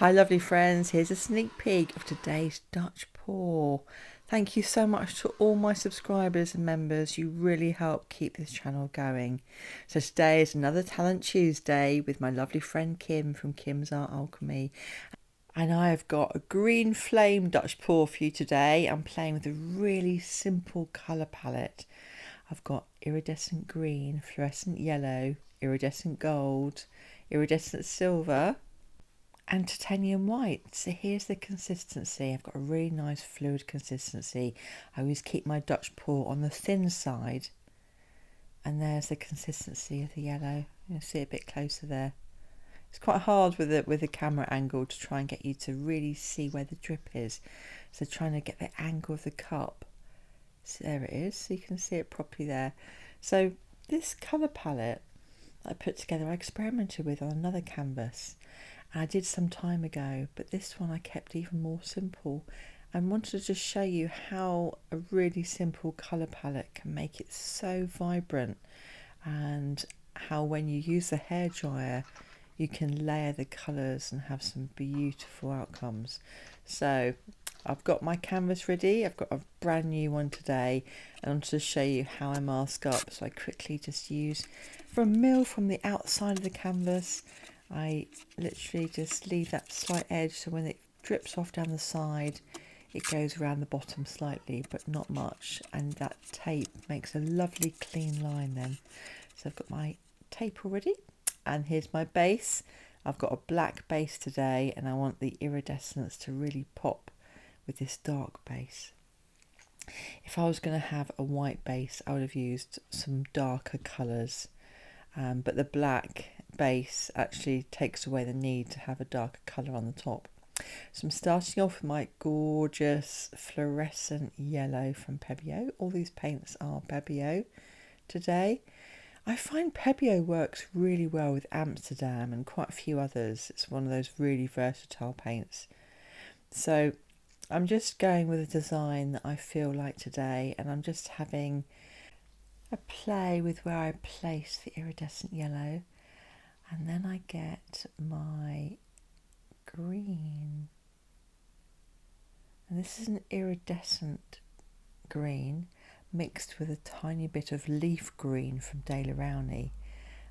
Hi lovely friends, here's a sneak peek of today's Dutch pour. Thank you so much to all my subscribers and members, you really help keep this channel going. So today is another Talent Tuesday with my lovely friend Kim from Kim's Art Alchemy. And I've got a green flame Dutch pour for you today. I'm playing with a really simple colour palette. I've got iridescent green, fluorescent yellow, iridescent gold, iridescent silver, and titanium white. So here's the consistency. I've got a really nice fluid consistency. I always keep my Dutch pour on the thin side, and there's the consistency of the yellow. You'll see it a bit closer there. It's quite hard with the camera angle to try and get you to really see where the drip is. So trying to get the angle of the cup. So there it is, so you can see it properly there. So this colour palette I put together, I experimented with on another canvas. I did some time ago, but this one I kept even more simple and wanted to just show you how a really simple colour palette can make it so vibrant, and how when you use the hairdryer you can layer the colours and have some beautiful outcomes. So I've got my canvas ready. I've got a brand new one today, and I want to show you how I mask up. So I quickly just use for a mill from the outside of the canvas. I literally just leave that slight edge, so when it drips off down the side it goes around the bottom slightly, but not much, and that tape makes a lovely clean line then. So I've got my tape already, and here's my base. I've got a black base today, and I want the iridescence to really pop with this dark base. If I was going to have a white base, I would have used some darker colours, but the black base actually takes away the need to have a darker colour on the top. So I'm starting off with my gorgeous fluorescent yellow from Pebeo. All these paints are Pebeo today. I find Pebeo works really well with Amsterdam and quite a few others. It's one of those really versatile paints. So I'm just going with a design that I feel like today, and I'm just having a play with where I place the iridescent yellow, and then I get my green, and this is an iridescent green mixed with a tiny bit of leaf green from Daler Rowney,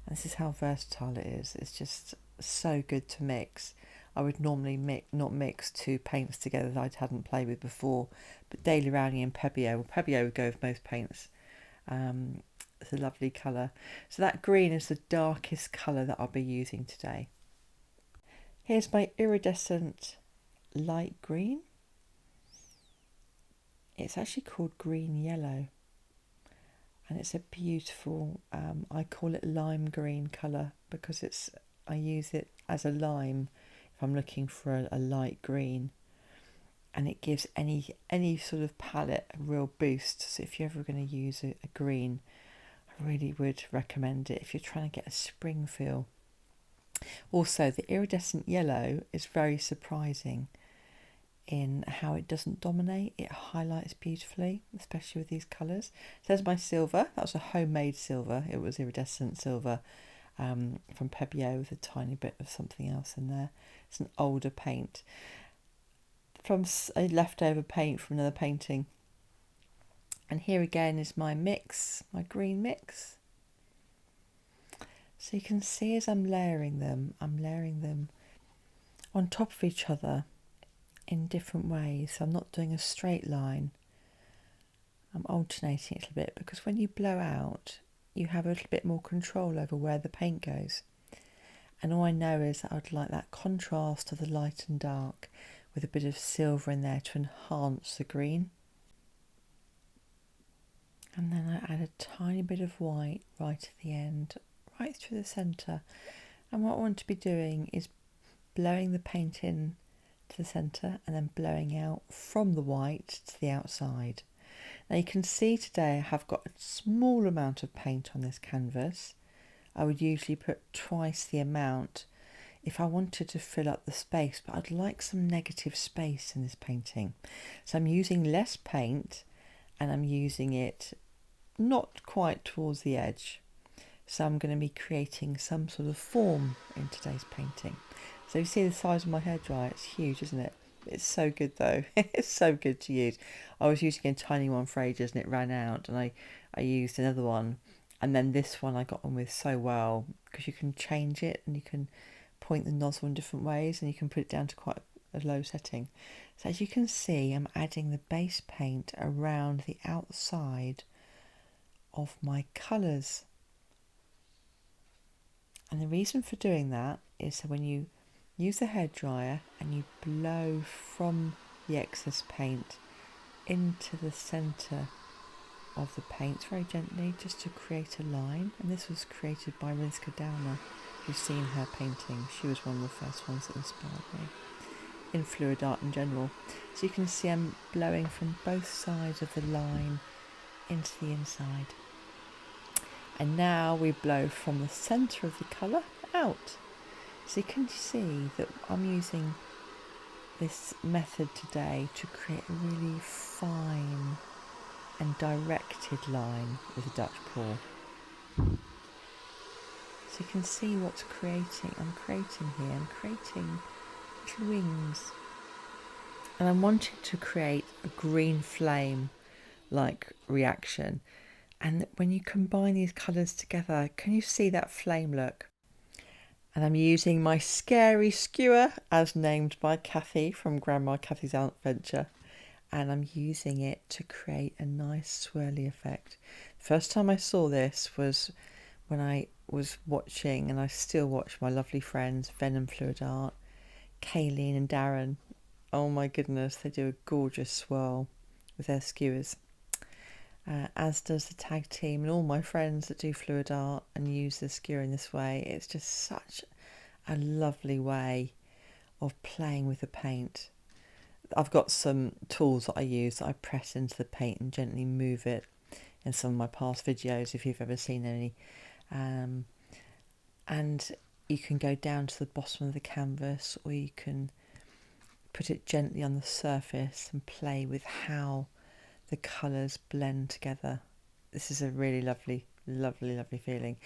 and this is how versatile it is. It's just so good to mix. I would normally not mix two paints together that I hadn't played with before, but Daler Rowney and Pebeo, well, Pebeo would go with most paints. It's a lovely colour. So that green is the darkest colour that I'll be using today. Here's my iridescent light green. It's actually called green yellow, and it's a beautiful, I call it lime green colour because I use it as a lime if I'm looking for a light green, and it gives any sort of palette a real boost. So if you're ever going to use a green, I really would recommend it if you're trying to get a spring feel. Also, the iridescent yellow is very surprising in how it doesn't dominate. It highlights beautifully, especially with these colours. So there's my silver. That was a homemade silver. It was iridescent silver from Pebeo with a tiny bit of something else in there. It's an older paint from a leftover paint from another painting. And here again is my mix, my green mix. So you can see as I'm layering them on top of each other in different ways. So I'm not doing a straight line. I'm alternating it a little bit, because when you blow out, you have a little bit more control over where the paint goes. And all I know is that I'd like that contrast of the light and dark with a bit of silver in there to enhance the green. And then I add a tiny bit of white right at the end, right through the centre. And what I want to be doing is blowing the paint in to the centre and then blowing out from the white to the outside. Now you can see today I have got a small amount of paint on this canvas. I would usually put twice the amount if I wanted to fill up the space, but I'd like some negative space in this painting. So I'm using less paint, and I'm using it not quite towards the edge. So I'm going to be creating some sort of form in today's painting. So you see the size of my hairdryer, it's huge, isn't it? It's so good though. It's so good to use. I was using a tiny one for ages and it ran out, and I used another one, and then this one I got on with so well because you can change it and you can point the nozzle in different ways and you can put it down to quite a low setting. So as you can see, I'm adding the base paint around the outside of my colours. And the reason for doing that is so when you use the hairdryer and you blow from the excess paint into the centre of the paint very gently, just to create a line. And this was created by Rinska Downer. You've seen her painting. She was one of the first ones that inspired me in fluid art in general. So you can see I'm blowing from both sides of the line into the inside. And now we blow from the centre of the colour out. So you can see that I'm using this method today to create a really fine and directed line with a Dutch pour. So you can see what's I'm creating here. I'm creating little wings. And I'm wanting to create a green flame like reaction. And when you combine these colours together, can you see that flame look? And I'm using my scary skewer, as named by Kathy from Grandma Kathy's Adventure. And I'm using it to create a nice swirly effect. First time I saw this was when I was watching, and I still watch, my lovely friends Venom Fluid Art, Kayleen and Darren. Oh my goodness, they do a gorgeous swirl with their skewers. As does the tag team and all my friends that do fluid art and use the skewer in this way. It's just such a lovely way of playing with the paint. I've got some tools that I use that I press into the paint and gently move it in some of my past videos, if you've ever seen any. And you can go down to the bottom of the canvas, or you can put it gently on the surface and play with how the colours blend together. This is a really lovely, lovely, lovely feeling.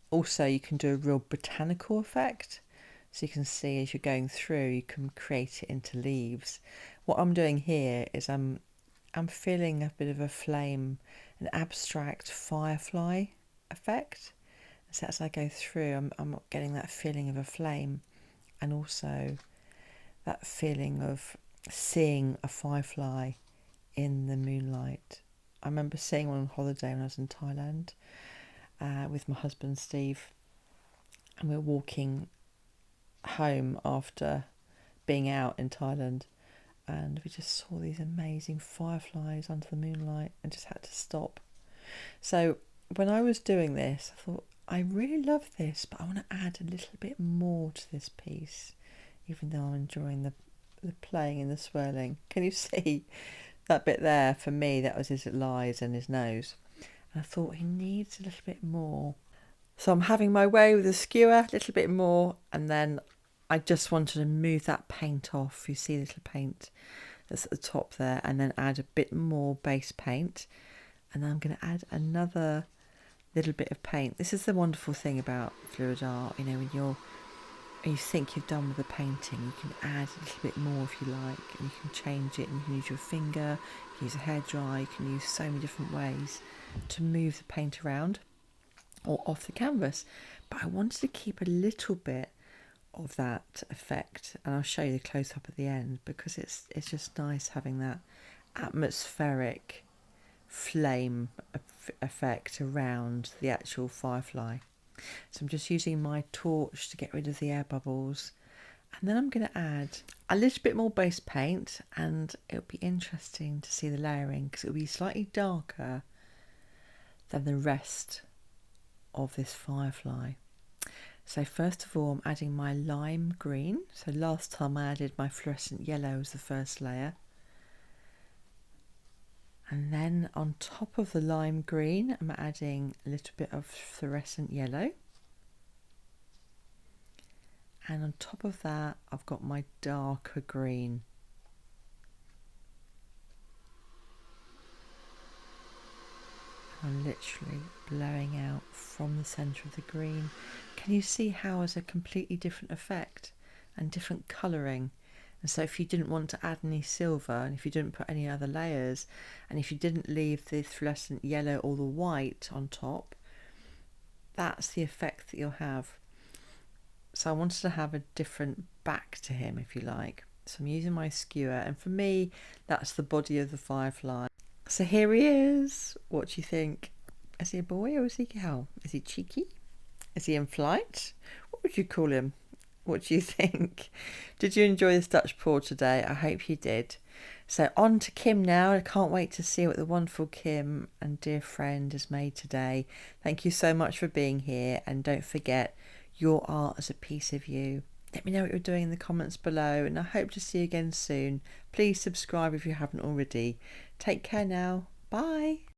Also, you can do a real botanical effect. So you can see as you're going through, you can create it into leaves. What I'm doing here is I'm feeling a bit of a flame, an abstract firefly effect. So as I go through, I'm getting that feeling of a flame, and also that feeling of seeing a firefly in the moonlight. I remember seeing one on holiday when I was in Thailand with my husband Steve, and we were walking home after being out in Thailand, and we just saw these amazing fireflies under the moonlight and just had to stop. So when I was doing this, I thought, I really love this, but I want to add a little bit more to this piece, even though I'm enjoying the playing and the swirling. Can you see that bit there? For me, that was his eyes and his nose. And I thought he needs a little bit more. So I'm having my way with the skewer, a little bit more, and then I just wanted to move that paint off. You see a little paint that's at the top there, and then add a bit more base paint. And then I'm going to add another little bit of paint. This is the wonderful thing about fluid art, you know, when you think you've done with the painting, you can add a little bit more if you like, and you can change it, and you can use your finger, you can use a hairdryer, you can use so many different ways to move the paint around or off the canvas. But I wanted to keep a little bit of that effect, and I'll show you the close-up at the end, because it's just nice having that atmospheric flame effect around the actual firefly. So I'm just using my torch to get rid of the air bubbles, and then I'm going to add a little bit more base paint, and it'll be interesting to see the layering because it'll be slightly darker than the rest of this firefly. So first of all, I'm adding my lime green. So last time I added my fluorescent yellow as the first layer. And then on top of the lime green, I'm adding a little bit of fluorescent yellow. And on top of that, I've got my darker green. I'm literally blowing out from the centre of the green. Can you see how it's a completely different effect? and different colouring. And so if you didn't want to add any silver, and if you didn't put any other layers, and if you didn't leave the fluorescent yellow or the white on top, that's the effect that you'll have. So I wanted to have a different back to him, if you like. So I'm using my skewer, and for me, that's the body of the firefly. So here he is. What do you think? Is he a boy or is he a girl? Is he cheeky? Is he in flight? What would you call him? What do you think? Did you enjoy this Dutch pour today? I hope you did. So on to Kim now. I can't wait to see what the wonderful Kim and dear friend has made today. Thank you so much for being here, and don't forget, your art is a piece of you. Let me know what you're doing in the comments below, and I hope to see you again soon. Please subscribe if you haven't already. Take care now. Bye.